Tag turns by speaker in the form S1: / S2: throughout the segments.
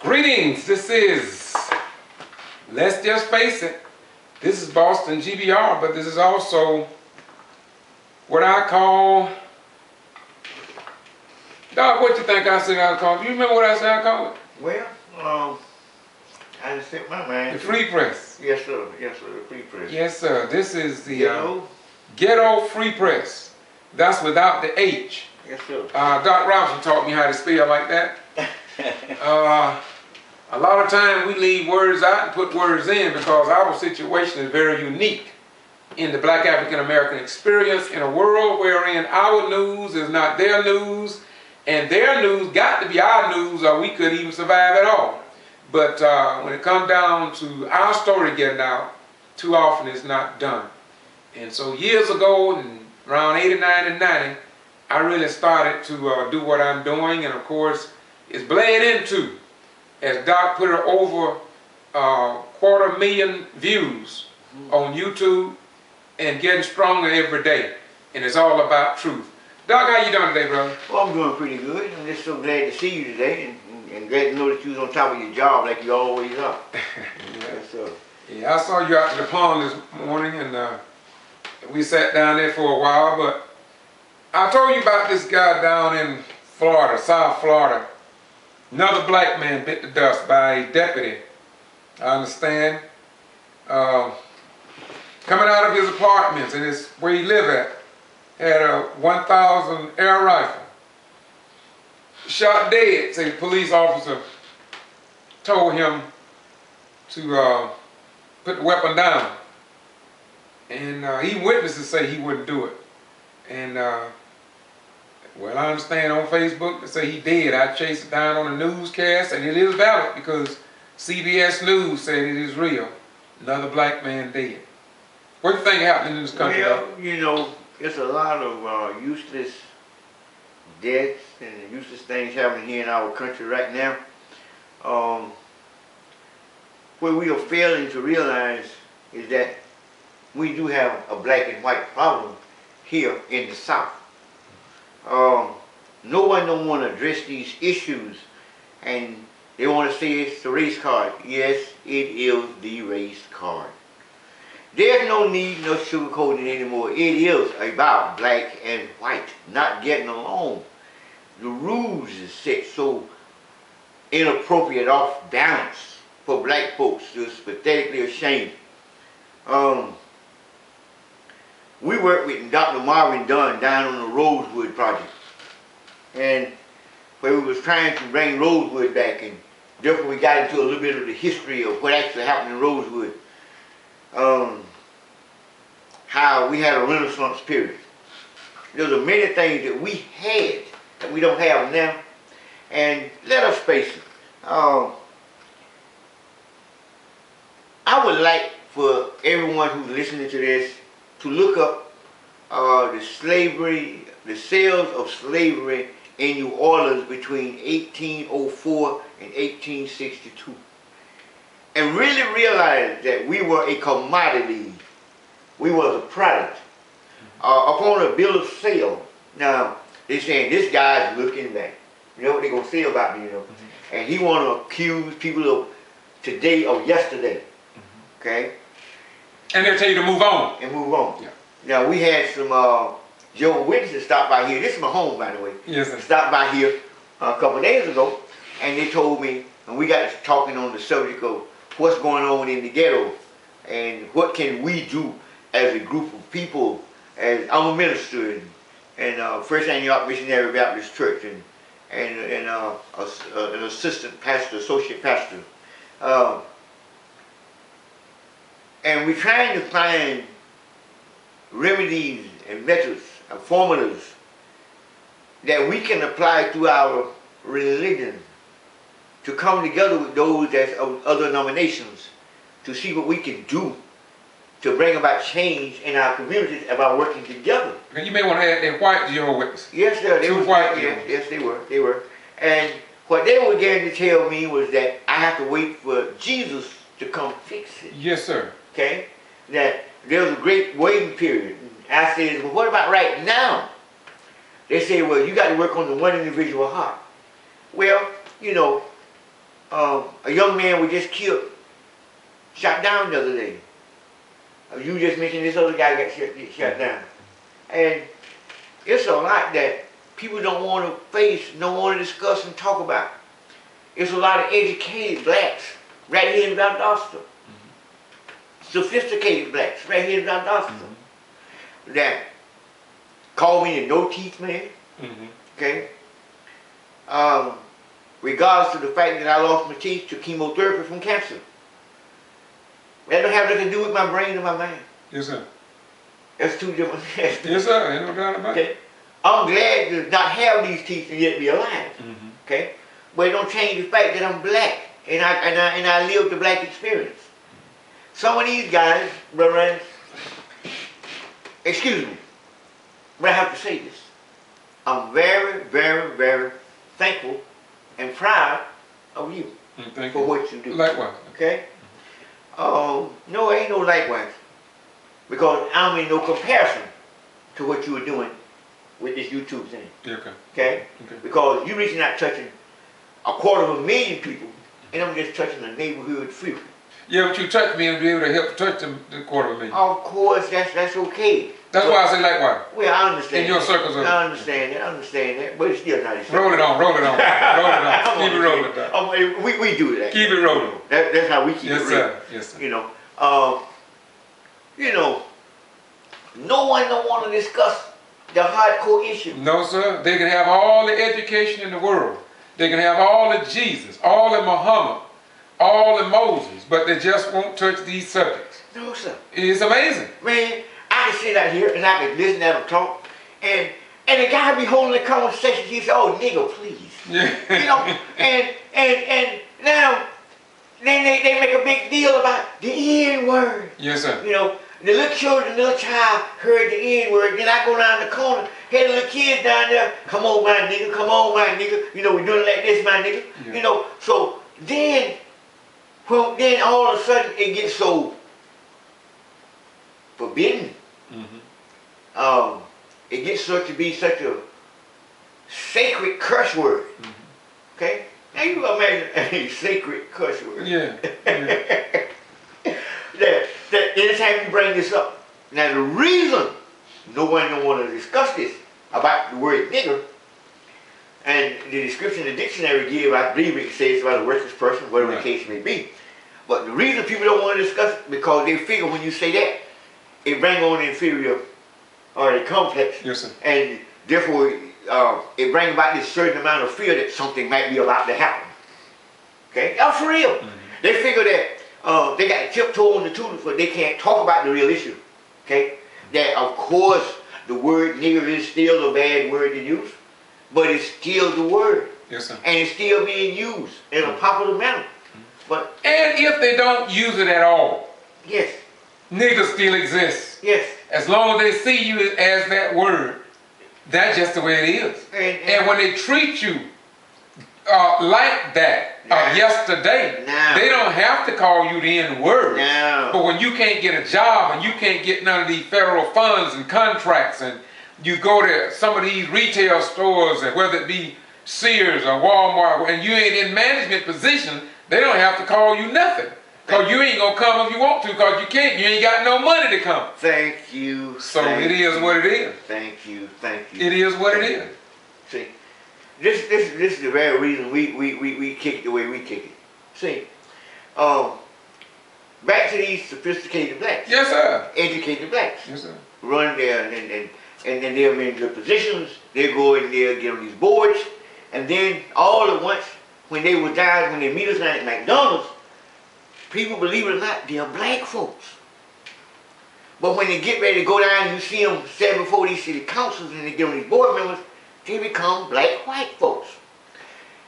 S1: Greetings, this is, let's just face it, this is Boston G.B.R, but this is also what I call, dog, what you think I said I call it? You remember what I said I call it?
S2: Well, I just slipped my mind.
S1: The Free Press.
S2: Yes, sir. Yes, sir. The Free Press.
S1: Yes, sir. This is the
S2: Getto.
S1: Free Press. That's without the H.
S2: Yes, sir.
S1: Doc Robinson taught me how to spell like that. A lot of times we leave words out and put words in because our situation is very unique in the Black African American experience in a world wherein our news is not their news and their news got to be our news or we could even survive at all. But when it comes down to our story getting out, too often it's not done. And so years ago, around 89 and 90, I really started to do what I'm doing, and of course it's bled into, as Doc put it, over 250,000 views on YouTube and getting stronger every day. And it's all about truth. Doc, how you doing today, brother?
S2: Well, I'm doing pretty good. I'm just so glad to see you today and glad to know that you was on top of your job like you always are. Yes, sir.
S1: Yeah, I saw you out in the pond this morning, and we sat down there for a while, but I told you about this guy down in Florida, South Florida. Another black man bit the dust by a deputy, I understand. Coming out of his apartments and his where he lived at, had a 1,000 air rifle. Shot dead, say the police officer told him to put the weapon down. And he witnesses say he wouldn't do it. And well, I understand on Facebook they say he did. I chased it down on a newscast, and it is valid because CBS News said it is real. Another black man dead. What do you think happened in this country?
S2: Well, you know, it's a lot of useless deaths and useless things happening here in our country right now. What we are failing to realize is that we do have a black and white problem here in the South. No one don't want to address these issues, and they want to say it's the race card. Yes, it is the race card. There's no need, no sugarcoating anymore. It is about black and white not getting along. The rules is set so inappropriate, off balance for black folks. It's pathetically ashamed. We worked with Dr. Marvin Dunn down on the Rosewood project, and where we was trying to bring Rosewood back, and therefore we got into a little bit of the history of what actually happened in Rosewood. How we had a Renaissance period. There's a many things that we had that we don't have now, and let us face it. I would like for everyone who's listening to this to look up the sales of slavery in New Orleans between 1804 and 1862. And really realize that we were a commodity. We was a product. Upon a bill of sale. Now, they're saying this guy's looking back. You know what they're going to say about me, you know. And he want to accuse people of today or yesterday. Okay?
S1: And they'll tell you to move on.
S2: And move on.
S1: Yeah.
S2: Now, we had some Jehovah's Witnesses stop by here. This is my home, by the way.
S1: Yes, sir.
S2: Stopped by here a couple of days ago, and they told me, and we got talking on the subject of what's going on in the ghetto, and what can we do as a group of people. As I'm a minister and First Annual Missionary Baptist Church, and an assistant pastor, associate pastor. And we're trying to find remedies and methods and formulas that we can apply to our religion to come together with those that's of other denominations to see what we can do to bring about change in our communities about working together.
S1: And you may want to add that white Jehovah's Witnesses.
S2: Yes, sir. They
S1: were white.
S2: Yes, they were. They were. And what they were getting to tell me was that I have to wait for Jesus to come fix it.
S1: Yes, sir.
S2: Okay? That there was a great waiting period. I said, well, what about right now? They say, well, you got to work on the one individual heart. Well, you know, A young man was just killed, shot down the other day. You just mentioned this other guy got shot down. And it's a lot that people don't want to face, don't want to discuss and talk about. It's a lot of educated blacks right here in Valdosta. Sophisticated blacks right here in Valdosta. That call me the no teeth man. Okay? Regardless of the fact that I lost my teeth to chemotherapy from cancer. That don't have nothing to do with my brain or my mind.
S1: Yes, sir.
S2: That's two different things.
S1: Yes, sir. Ain't no doubt about it.
S2: I'm glad to not have these teeth and yet be alive. Okay? But it don't change the fact that I'm black and I live the black experience. Some of these guys, brother, excuse me, but I have to say this. I'm very, very, very thankful and proud of you for what you do.
S1: Likewise.
S2: Okay? No, ain't no likewise. Because I'm in no comparison to what you were doing with this YouTube thing. Okay? Because you're reaching out touching 250,000 people, and I'm just touching a neighborhood few.
S1: Yeah, but you touch me and be able to help touch them the 250,000.
S2: Of course, that's okay.
S1: That's why I say likewise.
S2: Well, I understand.
S1: In your circles of
S2: I understand that, but it's still not acceptable.
S1: Roll it on, roll it on, roll it on. Keep it rolling, dog.
S2: We do that.
S1: Keep it rolling.
S2: That's how we keep it rolling.
S1: Yes, sir.
S2: You know, no one don't want to discuss the hardcore issue.
S1: No, sir. They can have all the education in the world. They can have all the Jesus, all the Muhammad, all the Moses, but they just won't touch these subjects.
S2: No, sir.
S1: It's amazing.
S2: Man, I can sit out here and I can listen to them talk, and the guy be holding the conversation. He said, "Oh, nigga, please."
S1: Yeah.
S2: You know, and now they make a big deal about the N word.
S1: Yes, sir.
S2: You know, the little children, the little child heard the N word. Then I go down the corner, had the little kids down there. Come on, my nigga. Come on, my nigga. You know, we doing it like this, my nigga. Yeah. You know, so then all of a sudden it gets so forbidden. It gets to be such a sacred curse word. Okay? Now you imagine a sacred curse word.
S1: Yeah.
S2: that anytime you bring this up. Now the reason no one don't want to discuss this about the word nigger, and the description the dictionary gives, I believe it says about a worthless person, whatever the case may be. But the reason people don't want to discuss it, because they figure when you say that, it brings on the inferior or the complex.
S1: Yes, sir.
S2: And therefore, it brings about this certain amount of fear that something might be about to happen. Okay? That's for real. They figure that they got to tiptoe on the tulip, but they can't talk about the real issue. Okay? That, of course, the word nigger is still a bad word to use, but it's still the word.
S1: Yes, sir.
S2: And it's still being used in a popular manner.
S1: And if they don't use it at all,
S2: yes,
S1: nigger still exists.
S2: Yes.
S1: As long as they see you as that word, that's just the way it is. And when they treat you like that yesterday, they don't have to call you the N-word. But when you can't get a job and you can't get none of these federal funds and contracts, and you go to some of these retail stores, and whether it be Sears or Walmart, and you ain't in management position, they don't have to call you nothing. Because you ain't going to come if you want to, because you can't. You ain't got no money to come.
S2: Thank you.
S1: So it is what it is.
S2: Thank you.
S1: It is what it is.
S2: See, this is the very reason we kick it the way we kick it. See, back to these sophisticated blacks.
S1: Yes, sir.
S2: Educated blacks.
S1: Yes, sir.
S2: Run there and then they're in good positions. They go in there, get on these boards, and then all at once, when they were down, when they meet us at McDonald's, people, believe it or not, they are black folks. But when they get ready to go down, you see them stand before these city councils and they get on these board members, they become black white folks.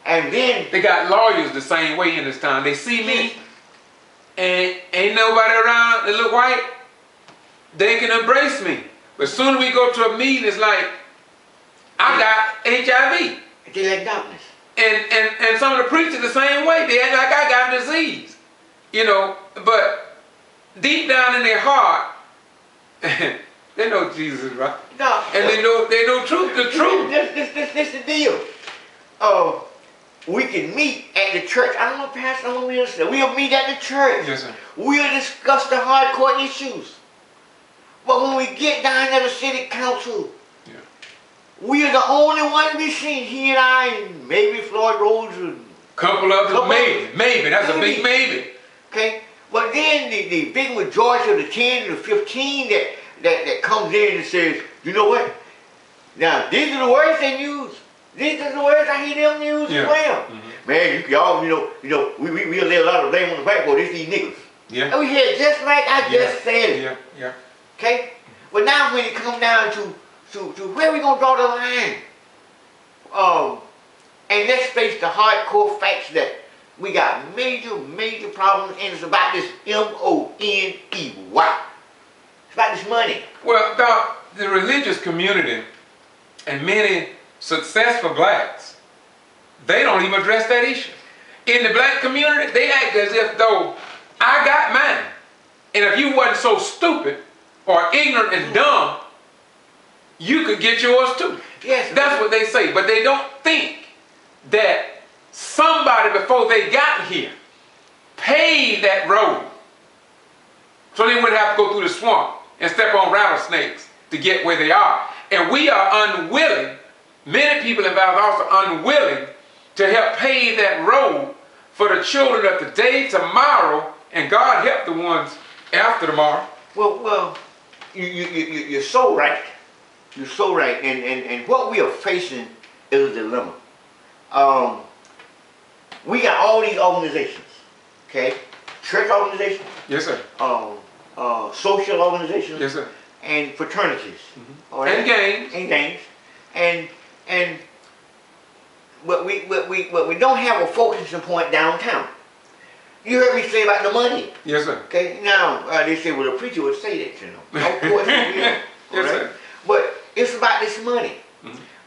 S2: And then
S1: they got lawyers the same way in this town. They see me and ain't nobody around that look white, they can embrace me. But as soon as we go to a meeting, it's like, I got HIV.
S2: They like darkness.
S1: And some of the preachers the same way. They act like I got disease. You know, but deep down in their heart, they know Jesus, right? No. And they know truth, the truth.
S2: This the deal. we can meet at the church. I don't know, Pastor, I don't know what else. We'll meet at the church.
S1: Yes, sir.
S2: We'll discuss the hardcore issues. But when we get down at the city council,
S1: Yeah.
S2: we are the only ones we see. He and I, and maybe Floyd Rhodes.
S1: Couple of them, maybe. That's a big maybe.
S2: Okay? But then the big majority of the 10 to 15 that comes in and says, you know what? Now, these are the words they use. These are the words I hear them use as well. Man, y'all, we lay a lot of blame on the black boy. It's these niggas.
S1: Yeah.
S2: And we hear it just like I just said it.
S1: Yeah.
S2: Okay? But now when it comes down to where we gonna draw the line, and let's face the hardcore facts that we got major problems, and it's about this money. It's about this money.
S1: Well, Doc, the religious community and many successful blacks, they don't even address that issue. In the black community, they act as if though I got mine. And if you wasn't so stupid or ignorant and dumb, you could get yours too.
S2: Yes.
S1: That's what they say. But they don't think that somebody before they got here paved that road so they wouldn't have to go through the swamp and step on rattlesnakes to get where they are. And we are unwilling, many people in Valdosta are unwilling to help pave that road for the children of today, tomorrow, and God help the ones after tomorrow.
S2: Well, you're so right. You're so right. And what we are facing is a dilemma. We got all these organizations, okay? Church organizations.
S1: Yes, sir.
S2: Social organizations.
S1: Yes, sir.
S2: And fraternities. All right?
S1: And gangs.
S2: And gangs. And but we don't have a focusing point downtown. You heard me say about the money.
S1: Yes, sir.
S2: Okay, now they say, well, the preacher would say that, you know. Of course he will.
S1: Yes, sir.
S2: But it's about this money.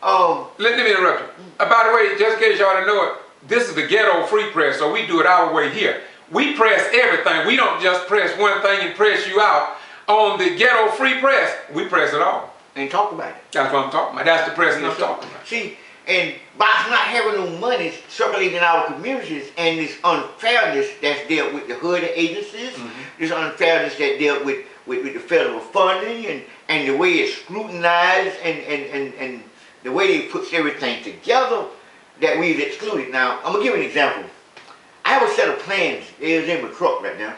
S1: Let me interrupt you. By the way, just in case y'all don't know it, this is the Getto Free Press, so we do it our way here. We press everything. We don't just press one thing and press you out. On the Getto Free Press, we press it all.
S2: And talk about it.
S1: That's what I'm talking about. That's the pressing I'm talking about.
S2: See, and by not having no money circulating in our communities and this unfairness that's dealt with the hood agencies, this unfairness that dealt with the federal funding and the way it's scrutinized and the way they puts everything together that we've excluded. Now, I'm going to give you an example. I have a set of plans, it's in my truck right now,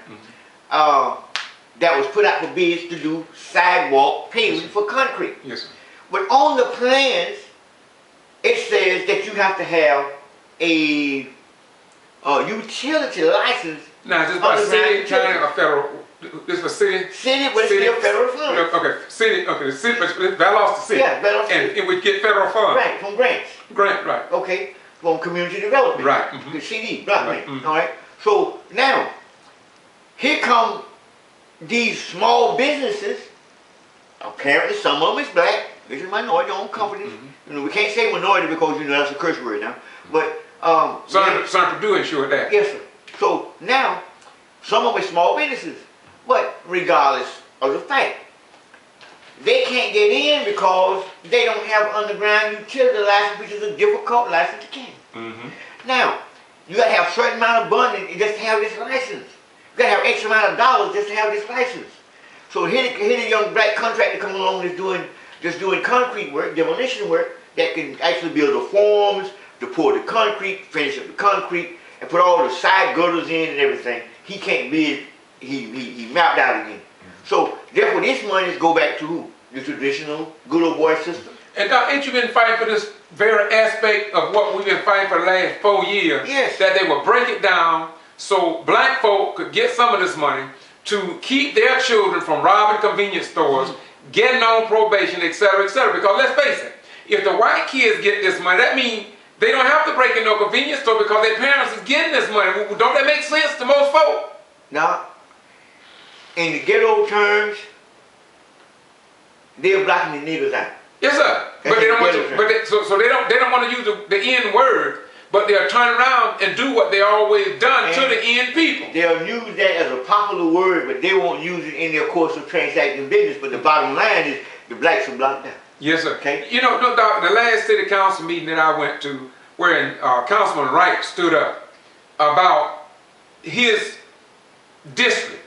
S2: that was put out for bids to do sidewalk paving for concrete.
S1: Yes, sir.
S2: But on the plans, it says that you have to have a utility license.
S1: Now, is this by city, county, or federal? This for city?
S2: City, but it's still federal funds.
S1: Okay, city, okay, the city, but Valdosta City.
S2: Yeah, Valdosta City.
S1: And it would get federal funds.
S2: Right, from grants.
S1: Grant, right.
S2: Okay, from community development.
S1: Right.
S2: The CD, block grant. All right. So now, here come these small businesses. Apparently, some of them is black. This is minority owned companies. You know, we can't say minority because that's a curse word now. But
S1: Son Purdue ensured that.
S2: yes, sir. So now, some of them are small businesses. But regardless of the fact, they can't get in because they don't have underground utility license, which is a difficult license to get. Now, you got to have a certain amount of money just to have this license. You got to have X amount of dollars just to have this license. So here the young black contractor coming along just doing concrete work, demolition work, that can actually build the forms, to pour the concrete, finish up the concrete, and put all the side girders in and everything. He can't bid. He mapped out again. So therefore this money go back to who? The traditional good old boy system.
S1: And Doc, ain't you been fighting for this very aspect of what we've been fighting for the last 4 years?
S2: Yes.
S1: That they would break it down so black folk could get some of this money to keep their children from robbing convenience stores, getting on probation, etc., etc. Because let's face it, if the white kids get this money, that means they don't have to break in no convenience store because their parents is getting this money. Don't that make sense to most folk?
S2: Now, in the ghetto terms, they're blocking the niggas out.
S1: Yes, sir. But they don't want to. So they don't want to use the N word, but they'll turn around and do what they always done to the N people.
S2: They'll use that as a popular word, but they won't use it in their course of transacting business. But the bottom line is the blacks are blocked out.
S1: Yes, sir.
S2: Okay.
S1: You know, Doc, the last city council meeting that I went to, where Councilman Wright stood up about his district.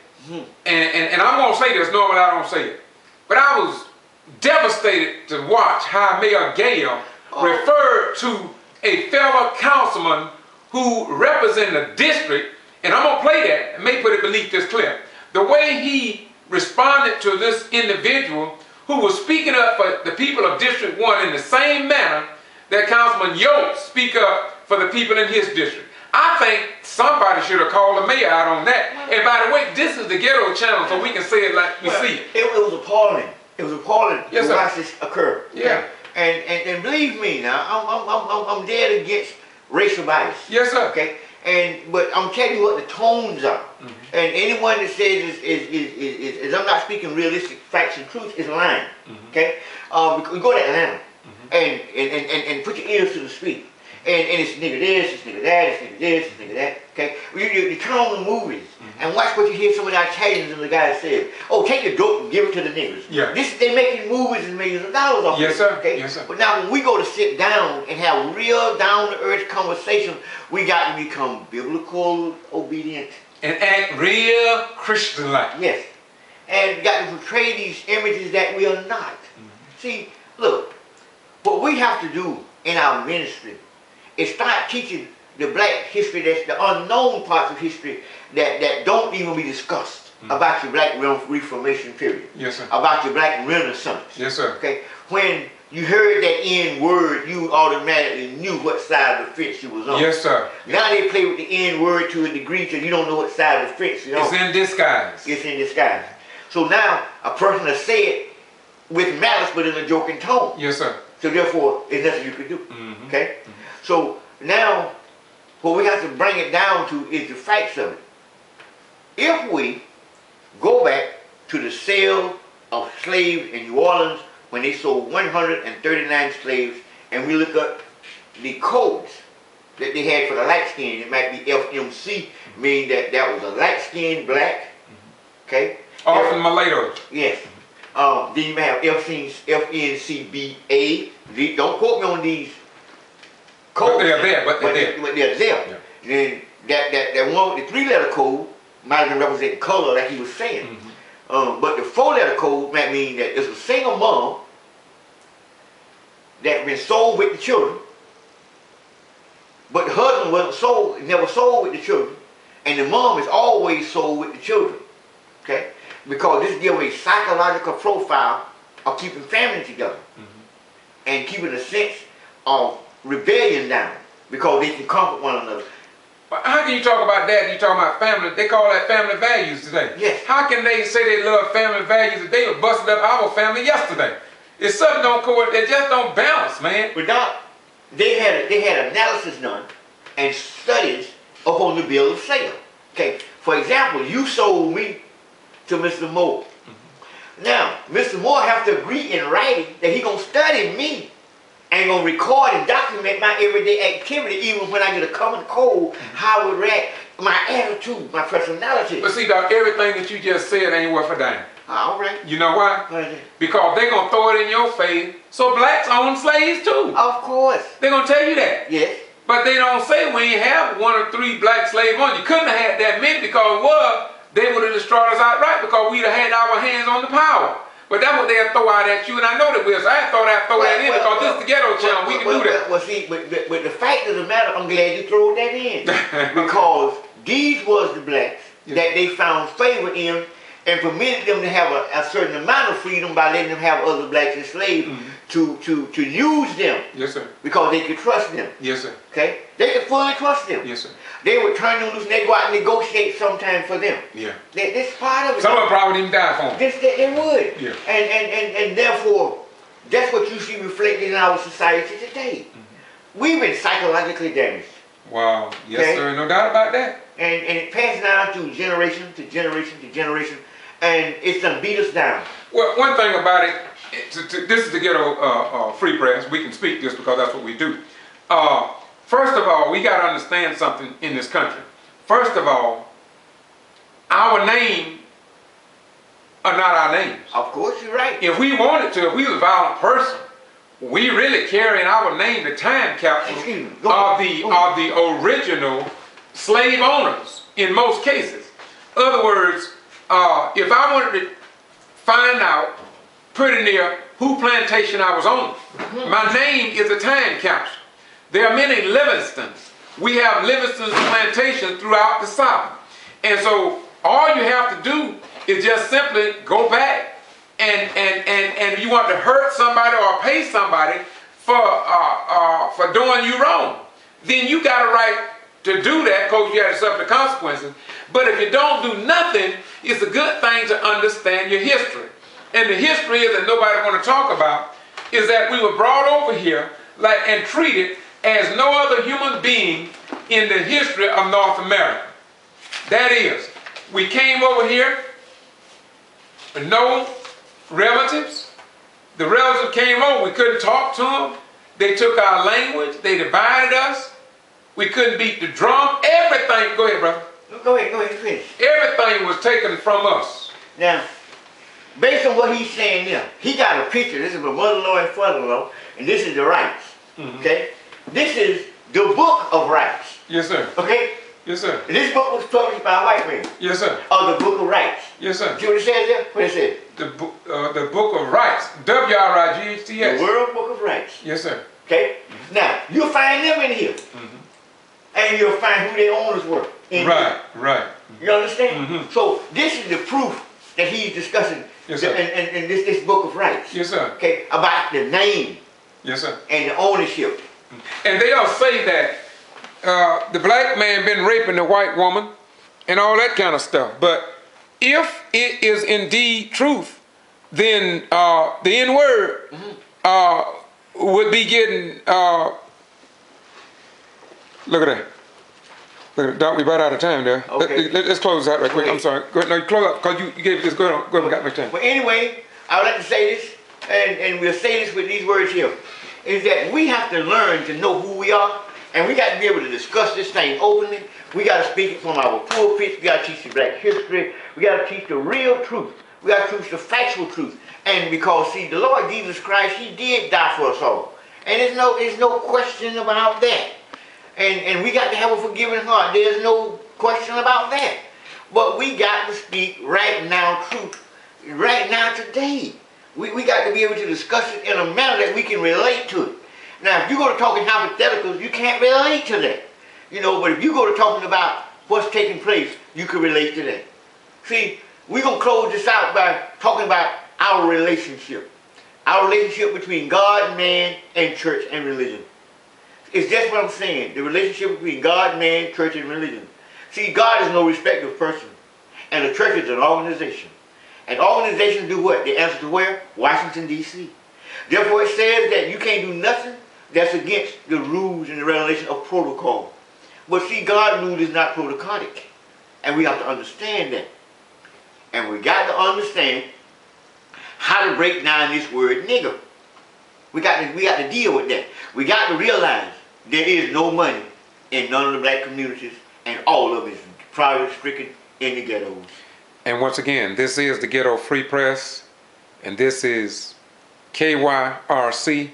S1: And I'm going to say this, normally I don't say it, but I was devastated to watch how Mayor Getto referred to a fellow councilman who represented a district, and I'm going to play that and may put it beneath this clip. The way he responded to this individual who was speaking up for the people of District 1 in the same manner that Councilman Yost speak up for the people in his district. I think somebody should have called the mayor out on that. And by the way, this is the Getto channel, so we can say it like we see it.
S2: It was appalling. It was appalling to watch this occur.
S1: Yeah.
S2: And believe me now, I'm dead against racial bias.
S1: Yes, sir.
S2: Okay. But I'm telling you what the tones are. And anyone that says is I'm not speaking realistic facts and truth is lying. Okay. We go to Atlanta and put your ears to the street. And it's nigga this, it's nigga that, it's nigga this, it's nigga that, okay? You turn on the movies and watch what you hear some of the Italians and the guys say. Oh, take the dope and give it to the niggas.
S1: Yeah.
S2: They making movies and millions of dollars off
S1: yes,
S2: of it,
S1: sir.
S2: okay?
S1: Yes, sir.
S2: But now when we go to sit down and have real down-to-earth conversation, we got to become biblical obedient.
S1: And act real Christian-like.
S2: Yes. And got to portray these images that we are not. See, look, what we have to do in our ministry is start teaching the black history, that's the unknown parts of history that don't even be discussed about your black Reformation period.
S1: Yes, sir.
S2: About your black Renaissance.
S1: Yes, sir.
S2: Okay. When you heard that N word, you automatically knew what side of the fence you was on.
S1: Yes, sir.
S2: Now they play with the N word to a degree till you don't know what side of the fence you're on.
S1: It's in disguise.
S2: It's in disguise. So now a person will say it with malice but in a joking tone.
S1: Yes, sir.
S2: So therefore, there's nothing you can do. Okay? So now, what we have to bring it down to is the facts of it. If we go back to the sale of slaves in New Orleans when they sold 139 slaves, and we look up the codes that they had for the light skin, it might be FMC, meaning that was a light skinned black. Okay?
S1: Often mulattoes.
S2: Yes. Then you may have FNCBA. Don't quote me on these codes.
S1: But they're there, but they're there.
S2: But they're there. Yeah. Then that one with the 3-letter code might have represented color like he was saying. But the 4-letter code might mean that it's a single mom that been sold with the children, but the husband wasn't sold, never sold with the children, and the mom is always sold with the children. Okay? Because this gives a psychological profile of keeping family together and keeping a sense of rebellion down because they can comfort one another.
S1: But how can you talk about that and you talking about family? They call that family values today.
S2: Yes.
S1: How can they say they love family values if they were busting up our family yesterday? It's something don't coordinate, they just don't balance, man.
S2: But Doc, they had analysis done and studies upon the bill of sale. Okay, for example, you sold me to Mr. Moore. Now, Mr. Moore have to agree in writing that he gonna study me and gonna record and document my everyday activity, even when I get a common cold, how I would react, my attitude, my personality.
S1: But see, Doc, everything that you just said ain't worth a dime.
S2: All right.
S1: You know why? Because they're gonna throw it in your face. So blacks own slaves too.
S2: Of course.
S1: They're gonna tell you that.
S2: Yes.
S1: But they don't say we ain't have 1 or 3 black slaves on. You couldn't have had that many because they would have destroyed us outright because we'd have had our hands on the power. But that's what they'll throw out at you, and I know that will. So I throw that in because this is the Getto channel. We can do that.
S2: Well, see, but the fact of the matter, I'm glad you threw that in because these was the blacks that they found favor in and permitted them to have a certain amount of freedom by letting them have other blacks and slaves to use them.
S1: Yes, sir.
S2: Because they could trust them.
S1: Yes, sir.
S2: Okay? They could fully trust them.
S1: Yes, sir.
S2: They would turn them loose and they go out and negotiate sometime for them.
S1: Yeah.
S2: This part of it.
S1: Some of them probably didn't die for them.
S2: They would.
S1: Yeah.
S2: And therefore, that's what you see reflected in our society today. We've been psychologically damaged.
S1: Wow. Yes,
S2: okay?
S1: sir. No doubt about that.
S2: And it passed down to generation to generation to generation. And it's done beat us down.
S1: Well, one thing about it, this is the Getto Free Press. We can speak this because that's what we do. First of all, we got to understand something in this country. First of all, our name are not our names.
S2: Of course, you're right.
S1: If we wanted to, if we was a violent person, we really carry in our name the time capsule of the original slave owners in most cases. In other words, if I wanted to find out pretty near who plantation I was on, my name is a time capsule. There are many Livingstons. We have Livingston's plantations throughout the South. And so all you have to do is just simply go back and if you want to hurt somebody or pay somebody for doing you wrong, then you got a right to do that because you have to suffer the consequences. But if you don't do nothing, it's a good thing to understand your history. And the history is that nobody want to talk about is that we were brought over here and treated as no other human being in the history of North America. That is, we came over here with no relatives. The relatives came over, we couldn't talk to them. They took our language, they divided us. We couldn't beat the drum, everything. Go ahead, brother.
S2: Go ahead, finish.
S1: Everything was taken from us.
S2: Now, based on what he's saying here, he got a picture. This is my mother-in-law and father-in-law, and this is the rights. Okay? This is the Book of Rights.
S1: Yes, sir.
S2: Okay?
S1: Yes, sir.
S2: And this book was published by a white man.
S1: Yes, sir.
S2: Of the Book of Rights.
S1: Yes, sir.
S2: See what it says there? What it says?
S1: The Book of Rights. W-R-I-G-H-T-S.
S2: The World Book of Rights.
S1: Yes, sir.
S2: Okay? Now, you'll find them in here. And you'll find who their owners were.
S1: Right, right.
S2: You understand? So, this is the proof that he's discussing
S1: yes, sir.
S2: in this Book of Rights.
S1: Yes, sir.
S2: Okay? About the name.
S1: Yes, sir.
S2: And the ownership.
S1: And they'll say that the black man been raping the white woman and all that kind of stuff. But if it is indeed truth, then the N-word would be getting, look at that. Look at that, we about out of time there.
S2: Okay.
S1: Let's close this out right quick.
S2: Okay.
S1: I'm sorry. Go ahead, no, you close up because you gave this. Go ahead, we got much time.
S2: But anyway, I would like to say this, and we'll say this with these words here, is that we have to learn to know who we are, and we got to be able to discuss this thing openly. We got to speak it from our pulpits. We got to teach the black history. We got to teach the real truth. We got to teach the factual truth. And because, see, the Lord Jesus Christ, he did die for us all. And there's no question about that. And we got to have a forgiving heart. There's no question about that. But we got to speak right now truth. Right now today. We got to be able to discuss it in a manner that we can relate to it. Now, if you go to talking hypotheticals, you can't relate to that. You know, but if you go to talking about what's taking place, you can relate to that. See, we're going to close this out by talking about our relationship. Our relationship between God, man, and church and religion. It's just what I'm saying. The relationship between God, man, church, and religion. See, God is no respecter of person. And the church is an organization. And organizations do what? They answer to where? Washington, D.C. Therefore, it says that you can't do nothing that's against the rules and the regulation of protocol. But see, God's rule is not protocolic. And we have to understand that. And we got to understand how to break down this word nigger. We got to deal with that. We got to realize there is no money in none of the black communities, and all of it is poverty-stricken in the ghettos.
S1: And once again, this is the Ghetto Free Press, and this is KYRC,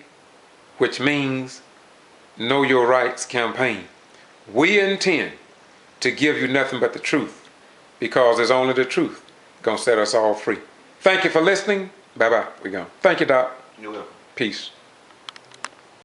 S1: which means Know Your Rights Campaign. We intend to give you nothing but the truth, because it's only the truth going to set us all free. Thank you for listening. Bye-bye. We're gone. Thank you, Doc.
S2: You're welcome.
S1: Peace.